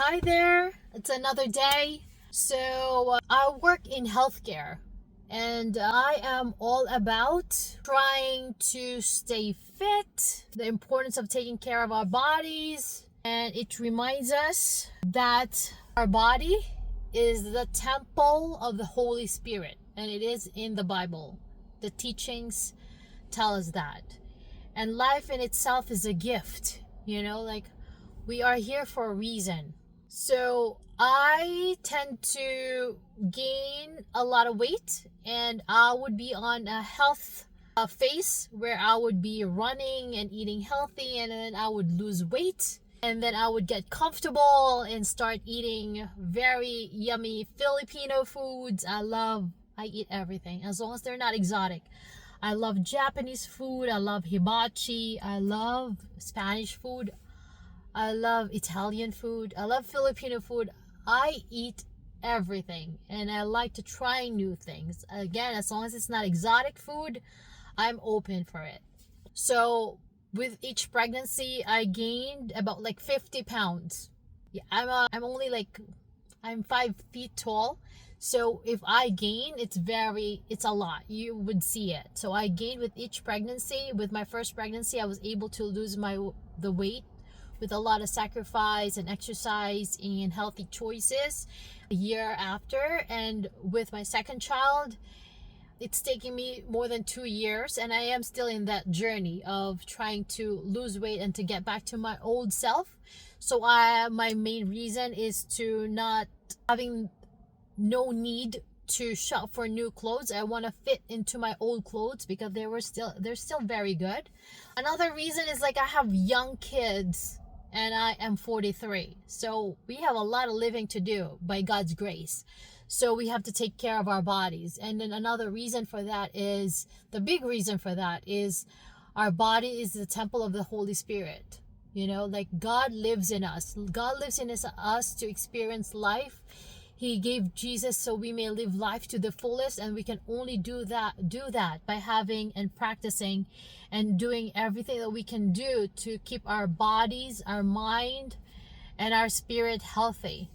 Hi there, it's another day. I work in healthcare and I am all about trying to stay fit, the importance of taking care of our bodies, and it reminds us that our body is the temple of the Holy Spirit, and it is in the Bible. The teachings tell us that. And life in itself is a gift, like we are here for a reason. So I tend to gain a lot of weight, and I would be on a health phase where I would be running and eating healthy, and then I would lose weight, and then I would get comfortable and start eating very yummy Filipino foods. I eat everything as long as they're not exotic. I love Japanese food, I love hibachi, I love Spanish food, I love Italian food, I love Filipino food. I eat everything and I like to try new things. Again, as long as it's not exotic food, I'm open for it. So with each pregnancy, I gained about like 50 pounds. Yeah, I'm 5 feet tall. So if I gain, it's a lot. You would see it. So I gained with each pregnancy. With my first pregnancy, I was able to lose the weight with a lot of sacrifice and exercise and healthy choices a year after. And with my second child, it's taking me more than 2 years, and I am still in that journey of trying to lose weight and to get back to my old self. So my main reason is to not having no need to shop for new clothes. I want to fit into my old clothes because they're still very good. Another reason is like I have young kids and I am 43. So we have a lot of living to do by God's grace. So we have to take care of our bodies. And then another reason for that is, the big reason for that is, our body is the temple of the Holy Spirit. Like God lives in us. God lives in us to experience life. He gave Jesus so we may live life to the fullest, and we can only do that by having and practicing and doing everything that we can do to keep our bodies, our mind, and our spirit healthy.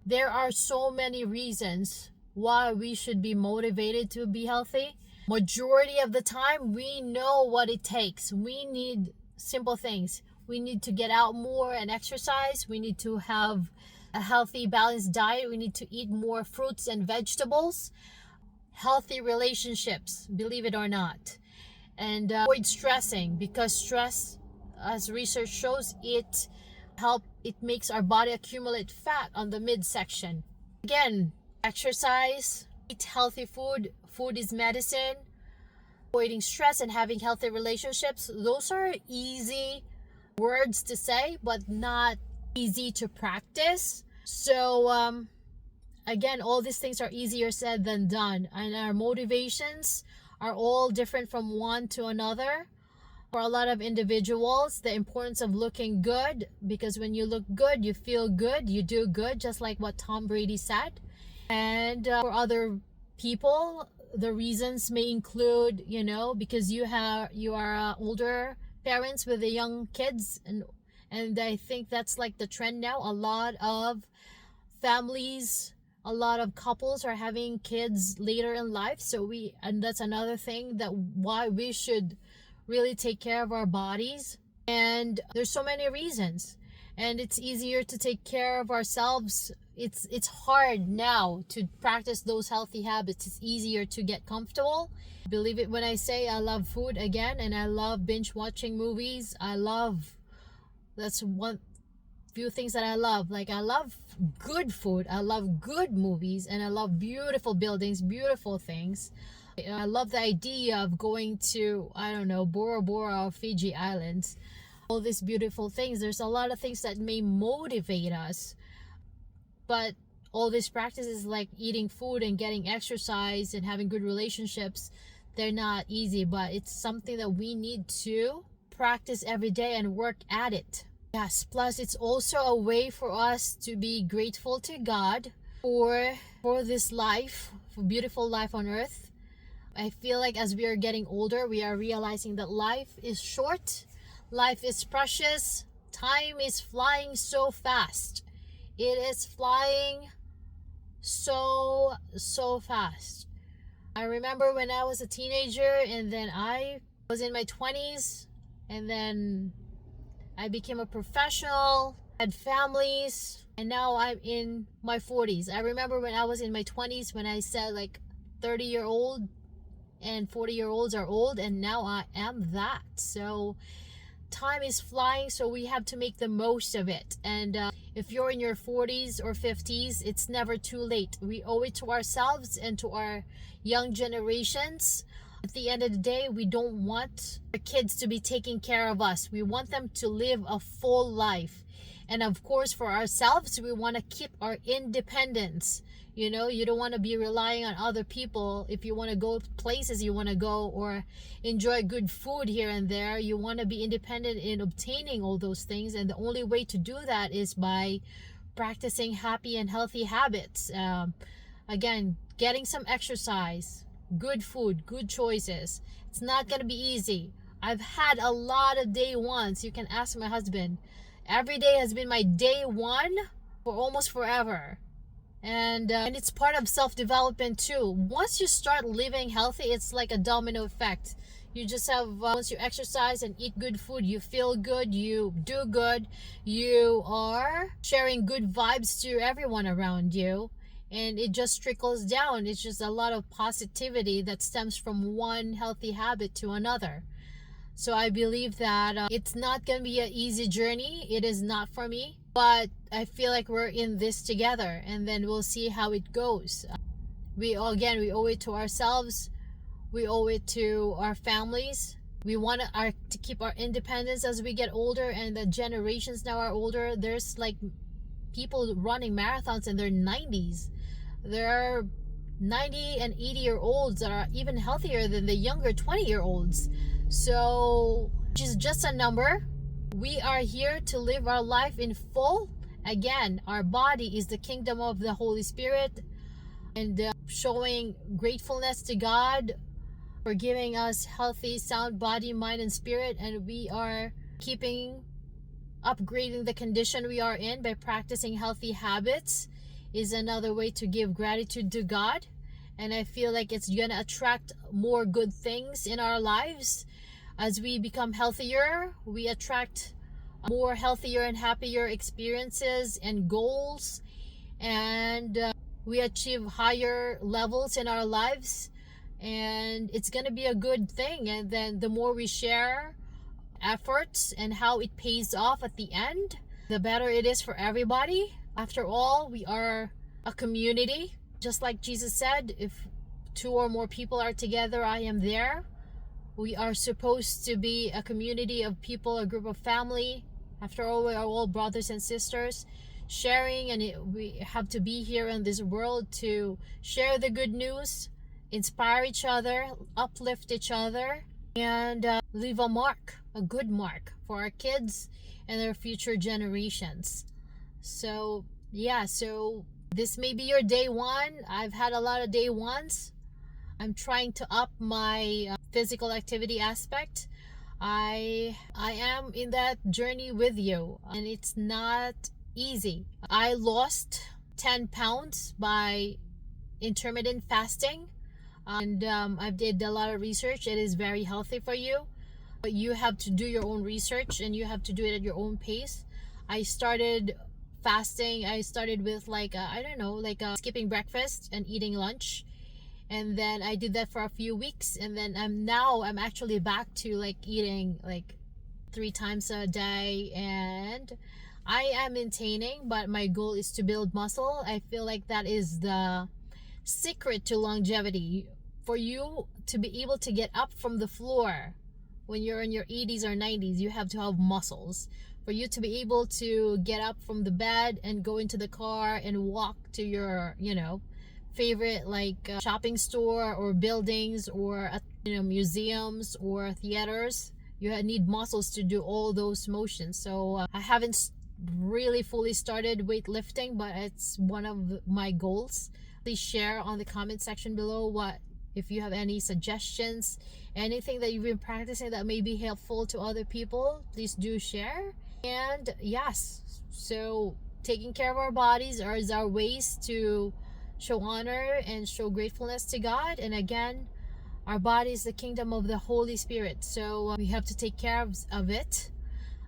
There are so many reasons why we should be motivated to be healthy. Majority of the time, we know what it takes. We need simple things. We need to get out more and exercise. We need to have a healthy, balanced diet. We need to eat more fruits and vegetables. Healthy relationships, believe it or not. And avoid stressing, because stress, as research shows, it makes our body accumulate fat on the midsection. Again, exercise, eat healthy food. Food is medicine. Avoiding stress and having healthy relationships. Those are easy words to say, but not easy to practice. So again, all these things are easier said than done, and our motivations are all different from one to another. For a lot of individuals, the importance of looking good, because when you look good, you feel good, you do good, just like what Tom Brady said. And for other people, the reasons may include, because you are older parents with the young kids, and I think that's like the trend now. A lot of families, a lot of couples are having kids later in life. And that's another thing that why we should really take care of our bodies. And there's so many reasons, and it's easier to take care of ourselves. It's hard now to practice those healthy habits. It's easier to get comfortable. Believe it when I say I love food again, and I love binge watching movies. That's one few things that I love. Like, I love good food, I love good movies, and I love beautiful buildings, beautiful things. I love the idea of going to, I don't know, Bora Bora or Fiji Islands. All these beautiful things. There's a lot of things that may motivate us, but all these practices like eating food and getting exercise and having good relationships, they're not easy, but it's something that we need to practice every day and work at it. Yes, plus it's also a way for us to be grateful to God for this life, for beautiful life on earth. I feel like as we are getting older, we are realizing that life is short, life is precious, time is flying so fast. It is flying so fast. I remember when I was a teenager, and then I was in my 20s, and then I became a professional, had families, and now I'm in my 40s. I remember when I was in my 20s when I said like 30-year-old and 40-year-olds are old, and now I am that. So time is flying, so we have to make the most of it. And if you're in your 40s or 50s, it's never too late. We owe it to ourselves and to our young generations. At the end of the day, we don't want our kids to be taking care of us. We want them to live a full life. And of course, for ourselves, we want to keep our independence. You know, you don't want to be relying on other people. If you want to go places you want to go, or enjoy good food here and there, you want to be independent in obtaining all those things. And the only way to do that is by practicing happy and healthy habits. Again, getting some exercise, good food, good choices. It's not going to be easy. I've had a lot of day ones. You can ask my husband. Every day has been my day one for almost forever. And it's part of self-development too. Once you start living healthy, it's like a domino effect. You just have, once you exercise and eat good food, you feel good, you do good, you are sharing good vibes to everyone around you, and it just trickles down. It's just a lot of positivity that stems from one healthy habit to another. So I believe that it's not going to be an easy journey. It is not for me, but I feel like we're in this together, and then we'll see how it goes. We owe it to ourselves. We owe it to our families. We want to keep our independence as we get older, and the generations now are older. There's like people running marathons in their 90s. There are 90 and 80-year-olds that are even healthier than the younger 20-year-olds. So, which is just a number. We are here to live our life in full. Again, our body is the kingdom of the Holy Spirit, and showing gratefulness to God for giving us healthy, sound body, mind, and spirit. And we are upgrading the condition we are in by practicing healthy habits is another way to give gratitude to God. And I feel like it's gonna attract more good things in our lives. As we become healthier, we attract more healthier and happier experiences and goals, and we achieve higher levels in our lives, and it's gonna be a good thing. And then the more we share efforts and how it pays off at the end, the better it is for everybody. After all, we are a community. Just like Jesus said, if 2 or more people are together, I am there. We are supposed to be a community of people, a group of family. After all, we are all brothers and sisters, sharing, and we have to be here in this world to share the good news, inspire each other, uplift each other, and leave a good mark for our kids and their future generations. So yeah, so this may be your day one. I've had a lot of day ones. I'm trying to up my physical activity aspect. I am in that journey with you, and it's not easy. I lost 10 pounds by intermittent fasting, and I did a lot of research. It is very healthy for you, but you have to do your own research, and you have to do it at your own pace. I started fasting. I started with skipping breakfast and eating lunch, and then I did that for a few weeks, and then I'm actually back to like eating like 3 times a day, and I am maintaining, but my goal is to build muscle. I feel like that is the secret to longevity. For you to be able to get up from the floor when you're in your 80s or 90s, you have to have muscles. For you to be able to get up from the bed and go into the car and walk to your, favorite shopping store or buildings or museums or theaters, you need muscles to do all those motions. So I haven't really fully started weightlifting, but it's one of my goals. Please share on the comment section below if you have any suggestions, anything that you've been practicing that may be helpful to other people. Please do share. And yes, so taking care of our bodies is our ways to show honor and show gratefulness to God. And again, our body is the kingdom of the Holy Spirit, so we have to take care of it.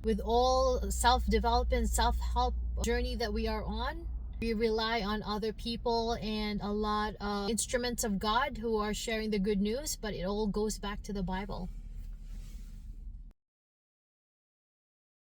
With all self-development, self-help journey that we are on, we rely on other people and a lot of instruments of God who are sharing the good news, but it all goes back to the Bible.